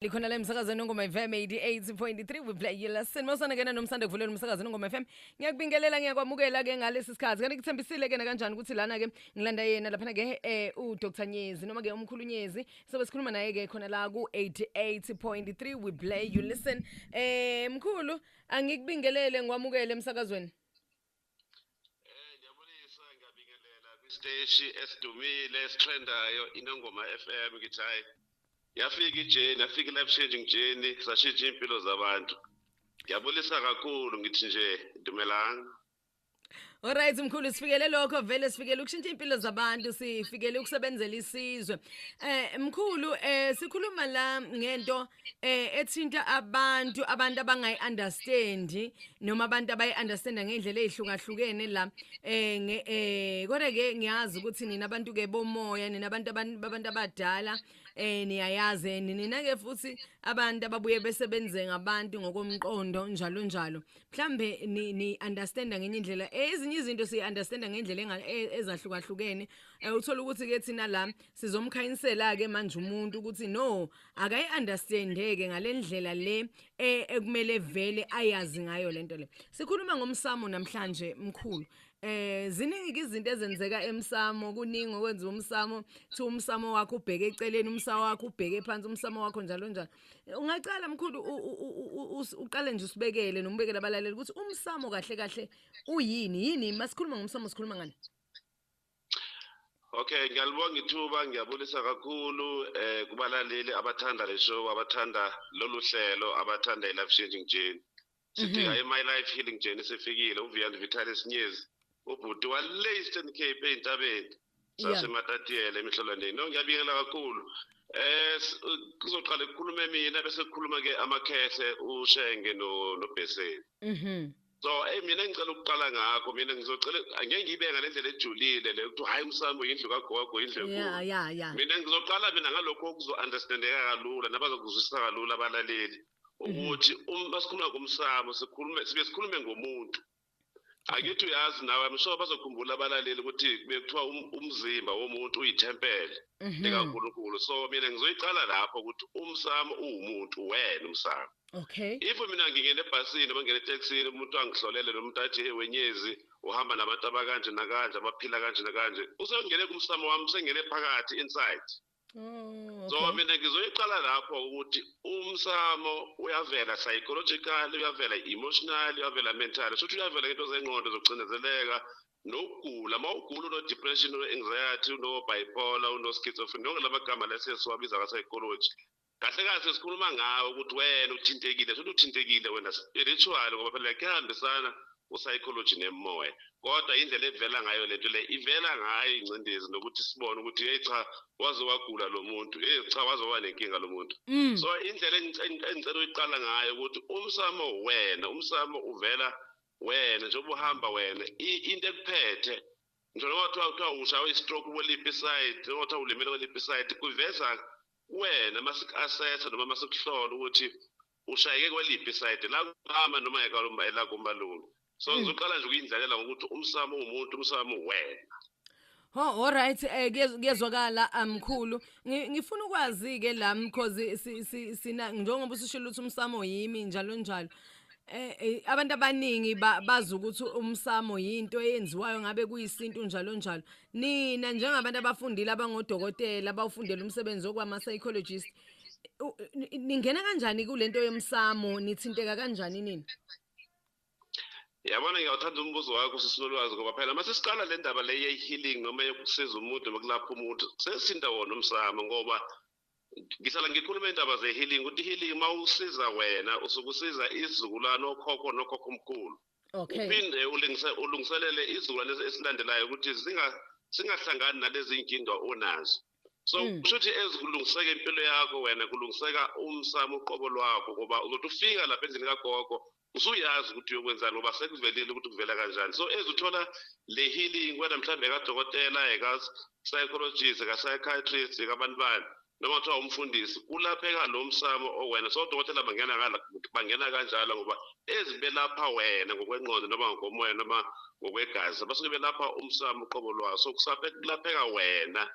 Likhona la emsakazweni ngoma FM 88.3 we play you listen mosana kena nomsanda kuvuleni umsakazweni ngoma FM ngiyakubingelela ngiyakwamukela ke ngalesi sikhathi kanti kuthembisile ke kanjani ukuthi lana ke ngilanda yena lapha ke u Dr Nyezi noma ke umkhulu Nyezi sobe sikhuluma naye ke khona la ku 88.3 we play you listen mkhulu angikubingelele ngiwamukele emsakazweni. Ngiyabonisa ngiyabingelela kwisiteshi esidumile esitrendayo inongoma FM ngithi hayi yafika ijeni yafika life changing journey sashintsha impilo zabantu. Ngiyabulisa kakhulu ngithi nje dumelanga. Alright mkhulu sifikele lokho vele sifikele ukushintsha impilo zabantu sifikele ukusebenzela isizwe. Mkhulu sikhuluma la ngento ethinta abantu abangayi-understand noma abantu abayi-understanda ngendlela ezihlukahlukene la kodwa ke ngiyazi ukuthi nina abantu ke bomoya nina abantu abadala niyayazi nina ke futhi abantu ababuye besebenze ngabantu ngokomqondo njalo njalo. Mhlambe ni understand ngenye indlela ezinye izinto si-understanda ngendlela ezahlukahlukene uthola ukuthi ke thina la sizomkhanyisela ke manje umuntu ukuthi no akayi-understand-eke ngalendlela le ekumele vele ayazi ngayo lento le. Sikhuluma ngomsamo namhlanje mkhulu. Ziningi izinto ezenzeka emsamo kuningi okwenza umsamo thi umsamo wakho ubheke eceleni umsamo wakho ubheke phansi umsamo wakho njalo njalo. Ungacala mkhulu uqale nje usibekele nombekele abalaleli ukuthi umsamo kahle kahle yini masikhuluma ngomsamo sikhuluma ngani? Okay, ngiyalibonga ithuba ngiyabulisa kakhulu kubalaleli abathanda le show abathanda lolu hlelo abathanda i-life changing journey. Sithi hayi my life healing journey sefikile uViyanda Vitalis Nyezi ubhuti wale Eastern Cape eintabeni saseMatatiyela emihlolwaneni. No ngiyabingelela kakhulu. Kuzoqala ukukhuluma mina bese kukhuluma ke amakhese uShenge noBeseni. So mina ngicela ukuqala ngakho mina ngizocela angeke ngibeka lendlela ejulile le ukuthi hayi umsamo yindlu kagogo indlu enkulu. Yeah. Mina ngizoqala mina ngalokho okuzo understandeka kalula nabazokuzwisisa kalula abalaleli ukuthi masikhuluma ngomsamo sikhulume ngomuntu. Akithi uyazi nawe amsho bazokhumbula abalaleli ukuthi bekuthiwa umzimba womuntu uyithempele likaNkulunkulu. So mina ngizoyiqala lapho ukuthi umsamo uwumuntu wena umsamo. Okay. If mina ngingene ebhasini bangene eTaxini umuntu angihlolele nomuntu athi hey wenyezi uhamba nabantu abakanje nakanje abaphila kanje nakanje usengene kumsamo wami usengene phakathi inside. Okay. So mina ngizoyiqala lapho ukuthi umsamo uyavela psychological uyavela emotional uyavela mental so uyavela into zengqondo zokucindezeleka nokugula mawugula no depression no anxiety no bipolar no schizophrenia nonke lamagama lesesiwabiza ka psychology. Kahle kahle sikhuluma ngawo ukuthi wena uthintekile futhi uthintekile wena spiritual ngoba phela kuyahambisana psychology nemoya kodwa indlela evela ngayo lento le ivela ngayo ingcindezi nokuthi sibone ukuthi hey cha waze wagula lo muntu hey cha waze wanenkinga lo muntu. So indlela engicela uyiqala ngayo ukuthi umsamo uvela wena njengoba uhamba wena into ekuphethe njengoba kuthiwa ushawe istroke kweliphi side njengoba kuthiwa ulimele kweliphi side kuveza wena masik-assessa noma masikuhlola ukuthi ushayeke kweliphi side la kuhamba noma ekalumba elakumbalungu. So ngizoqala nje ukuyindlalela ngokuthi umsamo umuntu umsamo wena. All right kuyezwakala mkhulu ngifuna ukwazi ke la because sina njengoba usishilo ukuthi umsamo yimi njalo njalo. Abantu abaningi bazi ukuthi umsamo yinto eyenziwayo ngabe kuyisinto njalo njalo. Nina njengabantu abafundile abangodokotela abawufundela umsebenzi okwama psychologist ningena kanjani kulento yomsamo nithinteka kanjani nini? Yabona ngiyawuthanda umbuzo wakho sisinolwazi ngoba phela mase siqala le ndaba le ye-healing noma yokusiza umuntu nokulapha umuntu sesinda wona umsamo ngoba ngisala ngikhuluma indaba ze-healing ukuthi healing mawusiza wena usukusiza izizukulwane okhokho nokhokho omkhulu. Okay. Uphinde ulungiselele izizukulwane esilandelayo ukuthi singahlangani nalezi inkinga onazo. So kushuthi ezikulungiseka impilo yakho wena kulungiseka umsamo uqobo lwakho ngoba uzothi ufika lapha endlini kagogo usuyazi ukuthi uyokwenzani ngoba sekuvelile ukuthi kuvela kanjani. So ezuthola le healing wena mhlambe kadokotela psychologist psychiatrist kabantu bani noma kuthiwa umfundisi ulapheka lo msamo owena. So odokotela bangena kanjalo ngoba ezibelapha wena ngokwengqondo noma ngokomoya noma ngokwegazi basuke belapha umsamo uqobo lwaso. So kusapheka wena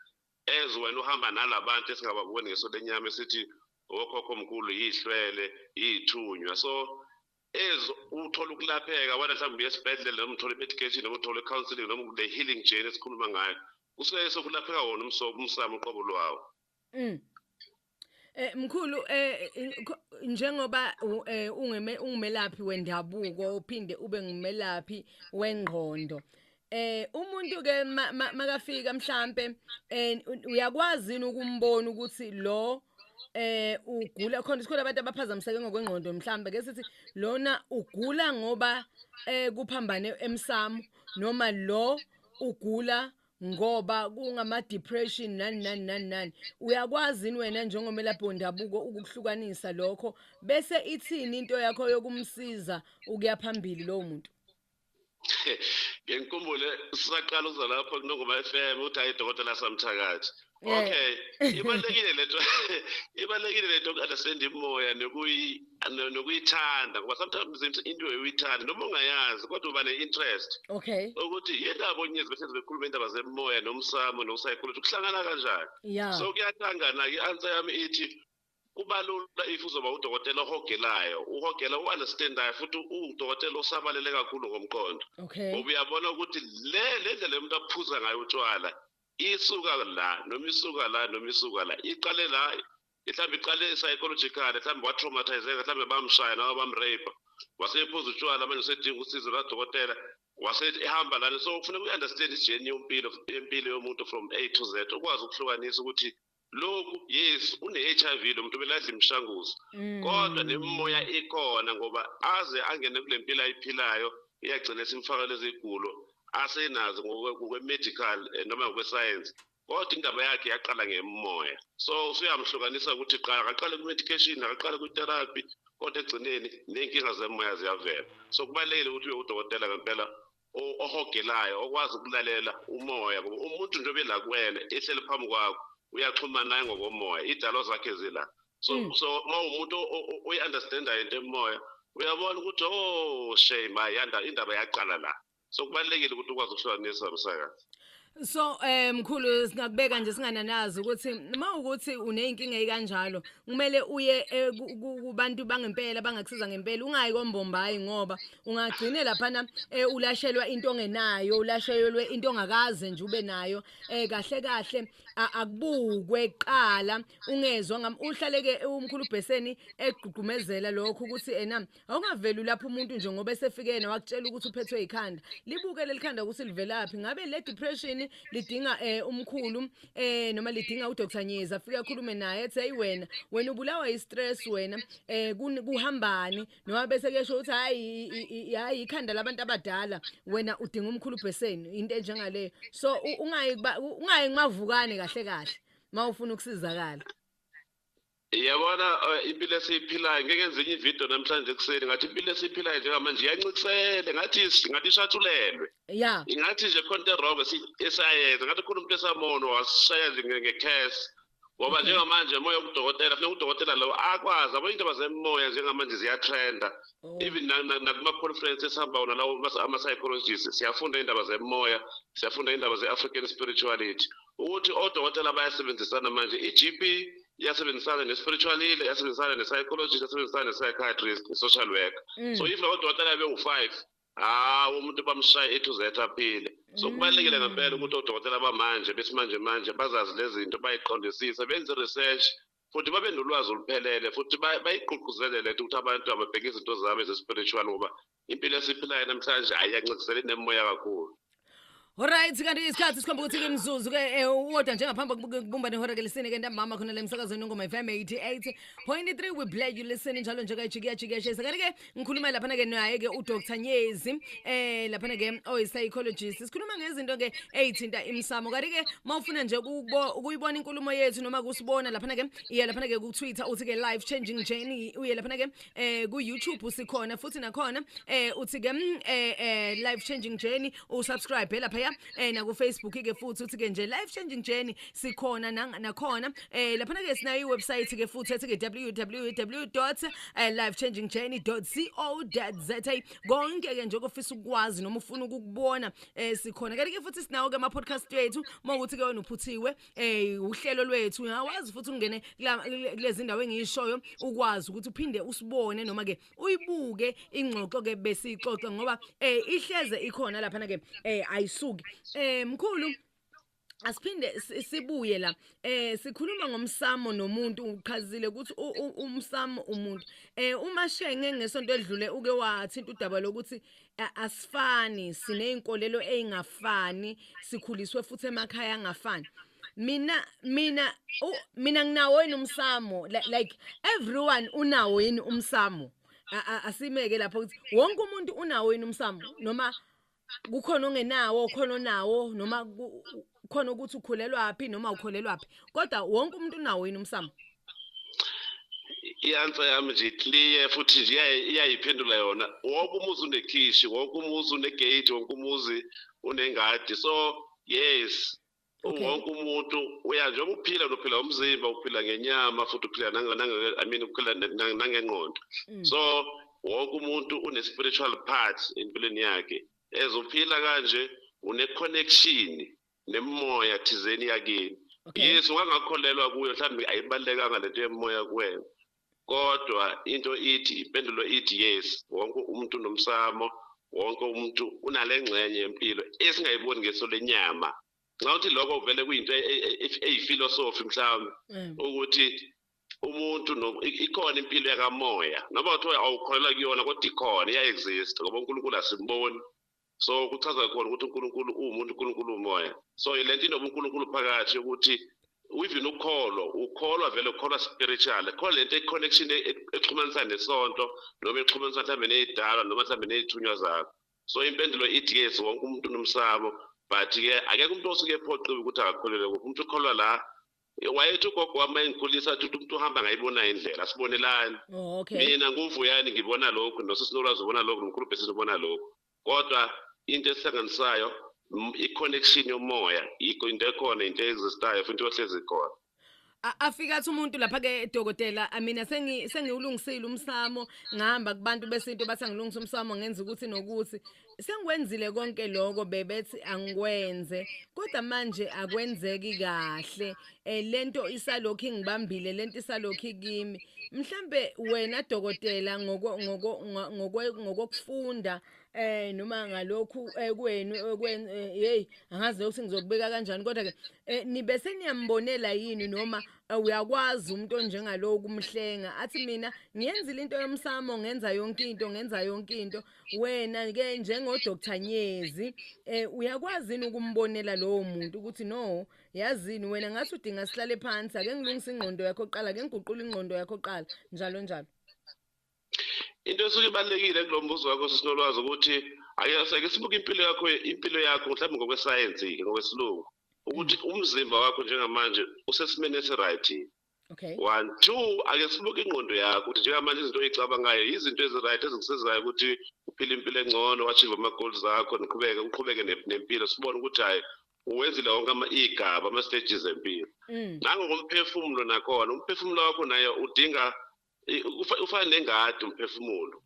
wena uhamba nalabantu esingababoni ngeso lenyama esithi okhokho omkhulu yihlwele yithunywa so uthola ukulapheka wena mhlawumbe uye esibhedlela noma uthola i-medication noma uthola i-counselling noma le healing journey esikhuluma ngayo kusuke sokulapheka wona umsamo uqobo lwawo. Mkhulu njengoba ungumelaphi wendabuko uphinde ube ngumelaphi wengqondo umuntu ke makafika mhlambe uyakwazi ukumbona ukuthi lo ugula khona isikhona abantu abaphazamiseke ngokwengqondo mhlambe ke sithi lona ugula ngoba kuphambane emsamo noma lo ugula ngoba kungama depression nani uyakwazi wena njengomelaphi wendabuko ukuhlukanisa lokho bese ithini into yakho yokumsiza ukuya phambili lo muntu. Ngikhumbule sisaqala uza lapha kunongoma FM uthi hayi dokotela Samthakathi. Okay, ibalekile lento understand imoya nokuyithanda ngoba sometimes into uyithanda noma ungayazi kodwa uba ne-interest. Okay. Ukuthi yindaba onyezi bese bekhuluma indaba zemoya nomsamo no-psychology kuhlangana kanjani. So kuyahlangana i-answer yami ithi kubalula if uzoba udokotela ohogelayo uhogela u-understandayo futhi udokotela osabalele kakhulu ngomqondo. Okay. Ngoba uyabona ukuthi le ndlela umuntu aphuza ngayo utshwala isuka la noma isuka la noma isuka la iqale la mhlawumbe iqale psychological mhlawumbe watraumatizeka mhlawumbe bamshaya noma bamrape wasephuza utshwala manje usedinga usizo lwadokotela wasehamba lana so kufanele uyi-understand ijourney yempilo yomuntu from A to Z ukwazi ukuhlukanisa ukuthi lokhu yes une-HIV lo muntu beladla imishanguzo kodwa nemoya ikhona ngoba aze angene kule mpilo ayiphilayo iyagcina simfaka lezi zigulo asenazo ngokwe-medical noma ngokwe-science kodwa indaba yakhe yaqala ngemoya so usuyamhlukanisa ukuthi aqale ku-medication aqale ku-therapy kodwa egcineni nenkinga zemoya ziyavela so kubalulekile ukuthi ube udokotela ngempela ohogelayo okwazi ukulalela umoya ngoba umuntu nje obela kuwena ehleli phambi kwakho uyaxhumana naye ngokomoya idalo zakhe zila so uma umuntu oyi-understandayo into emoya uyabona ukuthi shame indaba yaqala la so kubalulekile ukuthi ukwazi ukuhlukanisa umsakazi. So mkhulu singakubeka nje singananazi ukuthi uma ukuthi uneyinkinga ekanjalo kumele uye kubantu bangempela bangakusiza ngempela ungayi kombombayi ngoba ungagcine lapha ulashelwa into ongenayo ulashelwe into ongakaze nje ube nayo kahle akubukwe qala ungezwa uhlaleke umkhulu Bheseni egqugqumezela lokho ukuthi awungaveli lapho umuntu nje ngoba esefikene wakutshela ukuthi uphethwe ikhanda libuke lelikhanda ukuthi livelaphi ngabe le depression lidinga umkhulu noma lidinga uDr Nyeza afike akhulume naye ethi hey wena ubulawa istress wena kuhambani noma bese kesho uthi hayi ikhanda labantu abadala wena udinga umkhulu Bheseni into enjengaleyo so ungayi ngavukane kahle mawufuna ukusizakala. Yabona impilo esiyiphilayo ngeke ngenze ividiyo namhlanje kuseni ngathi impilo esiyiphilayo njengamanje iyancikisele ngathi ishathulelwe ingathi nje khona into wrong esayenza ngathi khona umuntu esamono wasishaya nje ngekhesi ngoba njengamanje moya udokotela kufanele udokotela lo akwazi yabo indaba zemoya njengamanje ziyatrenda even nakuma-conference esihamba wona lawo ama-psychologists siyafunda indaba zemoya siyafunda indaba ze-African spirituality ukuthi odokotela bayasebenzisana manje i-GP iyasebenzisana ne-spiritualist iyasebenzisana ne-psychologist iyasebenzisana ne-psychiatrist ne-social worker so if labo dokotela bewu-5 umuntu bamshaya A to Z aphile so kubalulekile ngempela ukuthi odokotela bamanje besimanje manje bazazi lezi zinto bayiqondisise benze research futhi babe nolwazi oluphelele futhi bayigqugquzelele ukuthi abantu ababheke izinto zabo eze-spiritual ngoba impilo esiphilayo namhlanje ayiyancikisele nemoya kakhulu. Alright kanti isikhathi sikhomba ukuthi imzuzu ke uwodwa njengaphambi kokubumba nehora ke lisini ke ntambama khona la emsakazweni ngoma FM 88.3 we play you listen njalo nje kajikijika shesa kanti ke ngikhuluma lapha ke naye ke uDr Nyezi lapha ke psychologist sikhuluma ngezinto ke ezithinta imsamo kanti ke mawufuna nje ukuyibona inkulumo yethu noma kusibona lapha ke iya lapha ke ku Twitter uthi ke life changing journey uye lapha ke ku YouTube usikhona futhi nakhona uthi ke life changing journey usubscribe lapha ekhaya na ku Facebook ke futhi uthi ke nje Life Changing Journey sikhona nakhona lapha ke sinayo iwebsite ke futhi ethi ke www.lifechangingjourney.co.za konke ke nje ofisa ukwazi noma ufuna ukubona sikhona kanti ke futhi sinawo ke ama podcast wethu mawukuthi ke wena uphuthiwe uhlelo lwethu uyawazi futhi ungene kulezi ndawo engiyishoyo ukwazi ukuthi uphinde usibone noma ke uyibuke ingxoxo ke besixoxa ngoba ihleze ikhona lapha na ke ayisuki mkhulu asiphinde sibuye la sikhuluma ngomsamo nomuntu uqhazile ukuthi umsamo umuntu umashenge ngesonto edlule uke wathinta udaba lokuthi asifani sineyinkolelo ezingafani sikhuliswe futhi emakhaya angafani mina nginawo yini umsamo like everyone unawo yini umsamo asimeke lapho ukuthi wonke umuntu unawo yini umsamo noma kukhona ongenawo khona onawo noma khona ukuthi ukhulelwaphi noma ukholelwaphi kodwa wonke umuntu unawo yini umsamo i-answer yami nje clear futhi nje iyayiphendula yona wonke umuzi unekhishi wonke umuzi unegate wonke umuzi unengadi so yes wonke umuntu uyanjengoba uphila uphila umzimba uphila ngenyama futhi uphila uphila nangengqondo so wonke umuntu une-spiritual part empilweni yakhe ezophila kanje une-connection nemoya thizeni yakini yes ungangakholelwa kuyo mhlawumbe ayibalulekanga lento yemoya kuwena kodwa into ithi impendulo ithi yes wonke umuntu unomsamo wonke umuntu unale ngxenye yempilo esingayiboni ngeso lenyama nxa uthi lokho vele kuyinto eyifilosofi mhlawumbe ukuthi umuntu ikhona impilo yakamoya noma uthiwa awukholelwa kuyona kodwa ikhona iya-exist ngoba uNkulunkulu asimboni so kuchaza khona ukuthi uNkulunkulu uwumuntu uNkulunkulu umoya so lento inoba uNkulunkulu phakathi ukuthi even ukholwa vele ukholwa spiritual khona lento i-connection exhumanisa nesonto noma exhumanisa mhlawumbe ney'dala noma mhlawumbe ney'thunywa zakho so impendulo ithi yes wonke umuntu unomsamo but-ke akekho umuntu osuke ephoqiwe ukuthi akakholelwe kuphi umuntu ukholwa la wayethi ugogo wami engikhulisa athi umuntu uhamba ngayibona indlela asibonelani mina nguvuyani ngibona lokhu nosisiNolwazi ubona lokhu nomkhulu Bhesini ubona lokhu kodwa into esihlanganisayo i-connection yomoya into ekhona into existayo futhi ohlezi khona afika athi umuntu lapha ke dokotela mina sengiwulungisile umsamo ngihamba kubantu besinto bathi angilungisa umsamo ngenza ukuthi nokuthi sengikwenzile konke lokho bebethi angikwenze kodwa manje akwenzeki kahle lento isalokhu ingibambile lento isalokhu kimi mhlambe wena dokotela ngokufunda noma ngalokhu kwenu hey angazi ukuthi ngizokubeka kanjani kodwa ke nibe seniyambonela yini noma uyakwazi umuntu onjengaloku kumhlenga athi mina ngiyenzile into yomsamo ngenza yonke into wena ke njengo Dr Nyezi uyakwazi yini ukumbonela lowo muntu ukuthi no yazini wena ngathi udinga sihlale phansi ake ngilungisa ingqondo yakho qala ake ngiguqula ingqondo yakho qala njalo into esuke ibalekile kulombuzo wakho sisinolwazi ukuthi ayaseke sibuka impilo yakho mhlawumbe ngokwesayensi ngokwesilungu ukuthi umzimba wakho njengamanje usesimene esiright okay 1 2 ake sibuka ingqondo yakho ukuthi njengamanje izinto oyicabangayo izinto eziright ezikusizayo ukuthi uphile impilo engcono wachieve ama goals akho uqhubeke nempilo sibone ukuthi hayi uwenzile wonke igaba ama stages empilo nangokomphefumulo nakhona umphefumulo wakho naye udinga ufana nengadi umphefumulo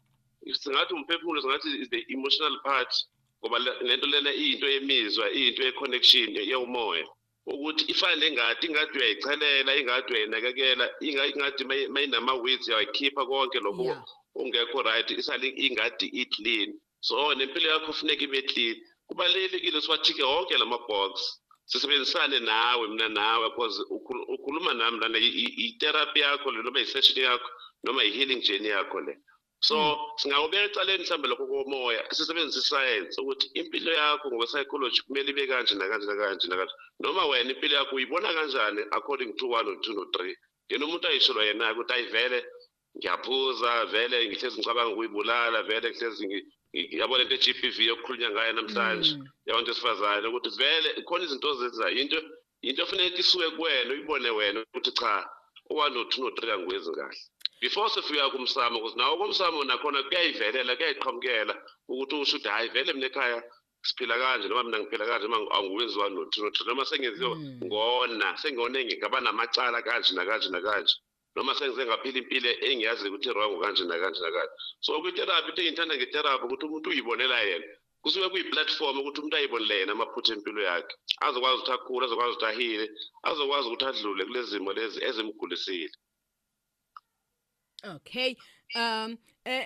singathi umphefumulo singathi is the emotional part ngoba lento lena into yemizwa into ye-connection yomoya ukuthi ifana nengadi ingadi uyayichelela ingadi uyayinakekela ingadi mayinama-weeds uyayikhipha konke lokho ungekho right isale ingadi i-clean so nempilo yakho funeka ibe clean kubalulekile siwathike wonke lama-box sisebenzisane nawe mina nawe because ukhuluma nami lana i-therapy yakho le noma i-session yakho noma i-healing journey yakho le so singawubeka ecaleni mhlawumbe lokho komoya sisebenzisa iscience ukuthi impilo yakho ngokwe-psychology kumele ibe kanje nakanje noma wena impilo yakho uyibona kanjani according to 1 or 2 no 3 yena umuntu ayisholwa yena ukuthi ayivele ngiyaphuza vele ngihlezi ngicabanga ukuyibulala vele ngihlezi yabona into e-GBV yokukhulunywa ngayo namhlanje yabantu besifazane ukuthi vele khona izinto ozenzayo into efanele isuke kuwena uyibone wena ukuthi cha 1 no 2 no 3 angikwenzi kahle before sifika kumsamo because nawo kumsamo nakhona kuyayivelela kuyayiqhamukela ukuthi usho ukuthi hayi vele mina ekhaya siphila kanje noma mina ngiphila kanje noma angiwenziwa nothi noma sengenziwa sengone ngingaba namacala kanje nakanje nakanje noma sengize ngaphila impilo engiyazi ukuthi wrong kanje nakanje nakanje. So kwi-therapy into engithanda nge-therapy ukuthi umuntu uyibonela yena, kusuke kuyi-platform ukuthi umuntu ayibonele yena amaphutha empilo yakhe, azokwazi ukuthi akhule, azokwazi ukuthi ahile, azokwazi ukuthi adlule kulezi zimo lezi ezimgulisile. Okay.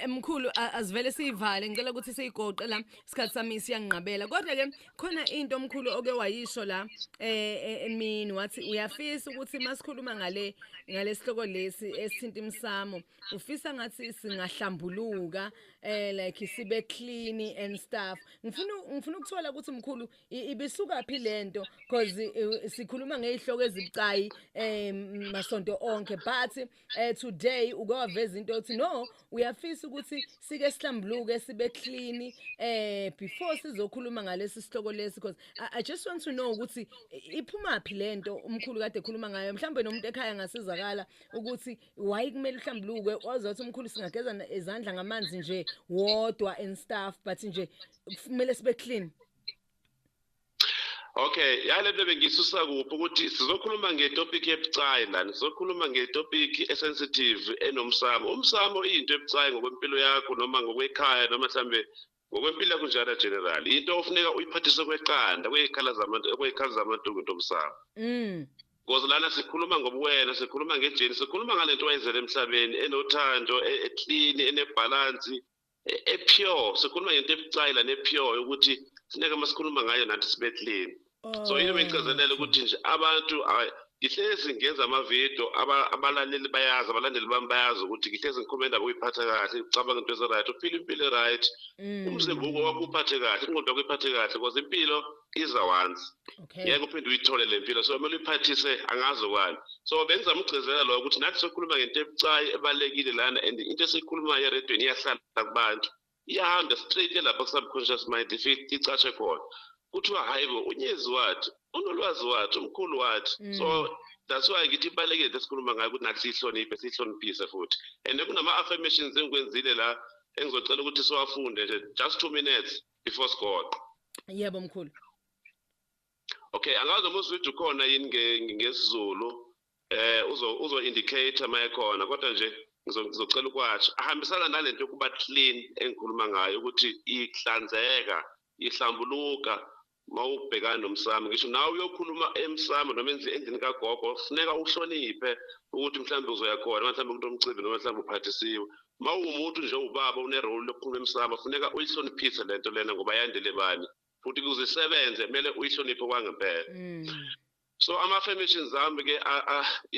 Mkhulu asivele sivale ngicela ukuthi siyigoqe la isikhathi sami siyanqabela kodwa ke khona into omkhulu oke wayisho la emini wathi uyafisa ukuthi masikhuluma ngalesihloko lesi esithinta imsamo ufisa ngathi singahlambuluka like sibe clean and stuff. Ngifuna ukuthola ukuthi mkhulu ibisuka phi lento because sikhuluma ngezihloko ezibucayi masonto onke but today ukawaveza into othi no uyafisa ukuthi sike sihlambuluke sibe clean before sizokhuluma ngalesi sihloko lesi because I just want to know ukuthi iphuma phi lento umkhulu kade ekhuluma ngayo mhlambe nomuntu ekhaya ngasizakala ukuthi why kumele uhlambuluke wazothi umkhulu singageza izandla ngamanzi nje wodwa and stuff but nje kumele sibe clean. Okay, yalento bengisusa kuphi ukuthi sizokhuluma ngetopic ebucayi lana, sizokhuluma ngetopic esensitive enomsamo. Umsamo into ebucayi ngokwempilo yakho noma ngokwekhaya noma mhlambe ngokwempilo yakho njalo general. Into ofuneka uyiphathise kweqanda, kwezikhala zamantu ntomsamo. Because lana sikhuluma ngobuwena, sikhuluma ngejeni, sikhuluma ngalento wayizela emhlabeni enothando, clean, enebalance, pure. Sikhuluma ngento ebucayi lana pure ukuthi sineke masikhuluma ngayo nathi sibe clean. So yini bengichazelela ukuthi nje abantu ngihlezi ngenza amavideo abalaleli bayazi, abalandeli bami bayazi ukuthi ngihlezi ngikhuluma indaba uyiphatha kahle, ucabanga into ezi-right, uphila impilo right, umzimba wakho uphathe kahle, ingqondo yakho iphathe kahle because impilo is a once. Ngeke uphinde uyithole le mpilo, so kumele uyiphathise angazi kwani. So bengizama ukugcizelela lokho ukuthi nathi sokhuluma ngento ebucayi ebalekile lana and into esikhulumayo eredweni iyahlala kubantu, iyahamba straight lapha ku-subconscious mind icatshe khona. Kuthiwa hayi bo unyezi wathi unolwazi wathi umkhulu wathi. So that's why ngithi ibalekile lesikhuluma ngayo ukuthi nathi sihloniphise futhi and kunama-affirmations engikwenzile la engizocela ukuthi siwafunde nje just 2 minutes before sigoqe. Yebo mkhulu. Okay, angazi noma uzwide ukhona yini ngesizulu uzo-indicate ama ekhona kodwa nje ngizocela ukwasho ahambisana nalento yokuba clean engikhuluma ngayo ukuthi ihlanzeka, ihlambuluka mawubhekana nomsamo. Ngisho nawe uyokhuluma emsamo noma endlini kagogo kufuneka uhloniphe ukuthi mhlawumbe uzoya khona mhlawumbe kumuntu omcibi noma mhlawumbe uphathisiwe. Mawumuntu nje ubaba unerole lokukhuluma emsamo kufuneka uyihloniphise lento lena ngoba yandele bani futhi kuze isebenze kumele uyihloniphe kwangempela. So ama-affirmations ami ke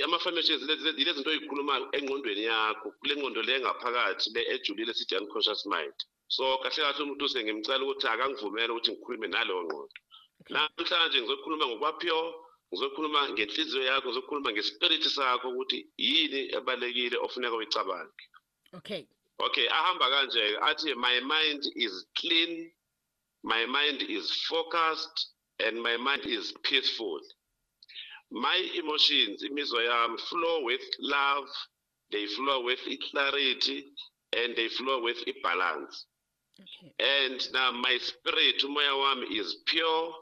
ama-affirmations lezi zinto oyikhulumayo engqondweni yakho kule ngqondo le ngaphakathi le ejulile sithi unconscious mind. So kahle kahle umuntu sengimcela ukuthi akangivumele ukuthi ngikhulume nalowo ngqondo. Namhlanje ngizokhuluma ngokwaphiyo, ngizokhuluma ngenhliziyo yakho, ngizokhuluma ngespirit sakho ukuthi yini ebalekile ofuneka uyicabange. Okay, ahamba kanje athi my mind is clean, my mind is focused and my mind is peaceful. My emotions, imizwa yami, flow with love, they flow with clarity and they flow with balance. And now my spirit, umoya wami, is pure,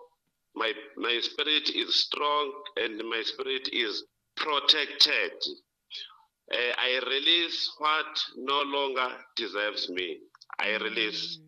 my spirit is strong and my spirit is protected. I release what no longer deserves me. I release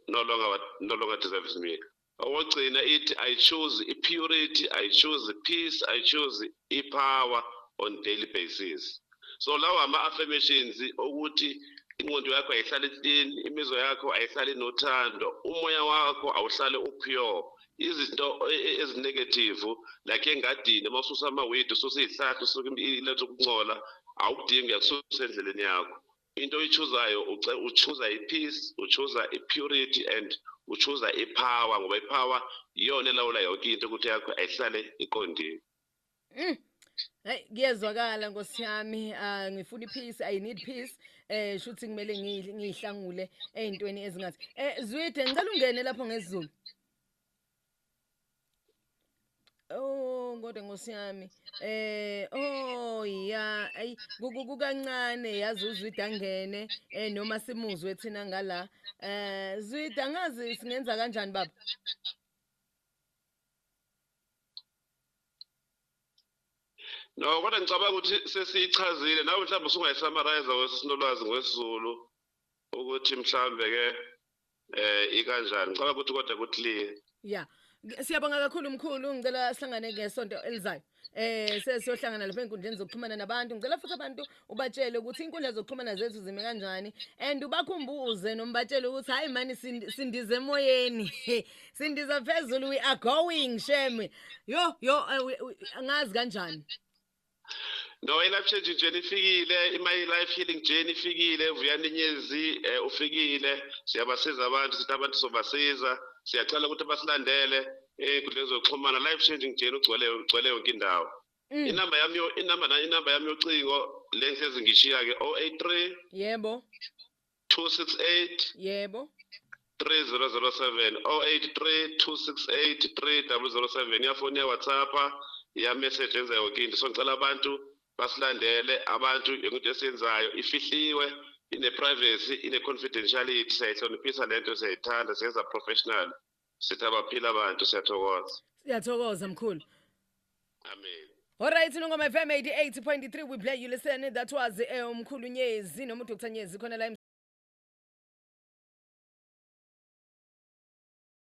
no longer deserves me. I choose purity, I choose peace, I choose power on daily basis. So lawa ama-affirmations ukuthi ingqondo yakho ayihlale clean, imizwa yakho ayihlale nothando, umoya wakho awuhlale upure. Izinto ezinegative like engadini mawususa amawidi ususa izihlahla usuka ilethe ukuncola awukudingi uyasusa endleleni yakho. Into oyichuzayo uchuza ipeace, uchuza ipurity and uchuza ipower ngoba ipower iyona elawula yonke into ukuthi yakho ayihlale iqondile. Hey kuyezwakala Nkosi yami ngifuna ipeace, I need peace. Shuthi kumele ngihlangule ezintweni ezingathi Zwide ngicela ungene lapho ngesizulu. Oh kodwa Nkosi yami oh ya ayi kukancane yazi uZwida angene noma simuzwe thina ngala Zwida ngazi singenza kanjani baba. No, kodwa ngicabanga ukuthi sesiyichazile nawe mhlawumbe usungayisamarayza wesisinolwazi ngwesiZulu ukuthi mhlambe ke ikanjani. Ngicabanga ukuthi kodwa kuclear. Ya. Siyabonga kakhulu mkhulu ngicela sihlangane ngesonto elizayo. Sesiyohlangana lapha enkundleni zokuxhumana nabantu. Ngicela futhi abantu ubatshele ukuthi inkundla zokuxhumana zethu zime kanjani and ubakhumbuze noma batshele ukuthi hayi mani sindize emoyeni. Sindiza phezulu we are going shame. Yo angazi kanjani. No, i-life changing journey ifikile, my life healing journey ifikile, Vuyani Nyezi ufikile, siyabasiza abantu, sithi abantu sobasiza, siyacela ukuthi basilandele ey'nkundleni zokuxhumana, life changing journey ugcwele yonke indawo. Inamba yami yocingo le ngihlezi ngishiya ke 083 Yebo. 268 Yebo. 3007 083 268 3007 iyafoni ya WhatsApp ya message enza yonke into. So ngicela abantu basilandele, abantu yonke esiyenzayo ifihliwe, ine privacy, ine confidentiality, siyayihloniphisa lento, siyayithanda, siyenza professional, sithi abaphila abantu, siyathokoza. Siyathokoza mkhulu. Amen. Alright, Nongoma FM 88.3 we play you listen that was umkhulu Nyezi noma uDr Nyezi khona la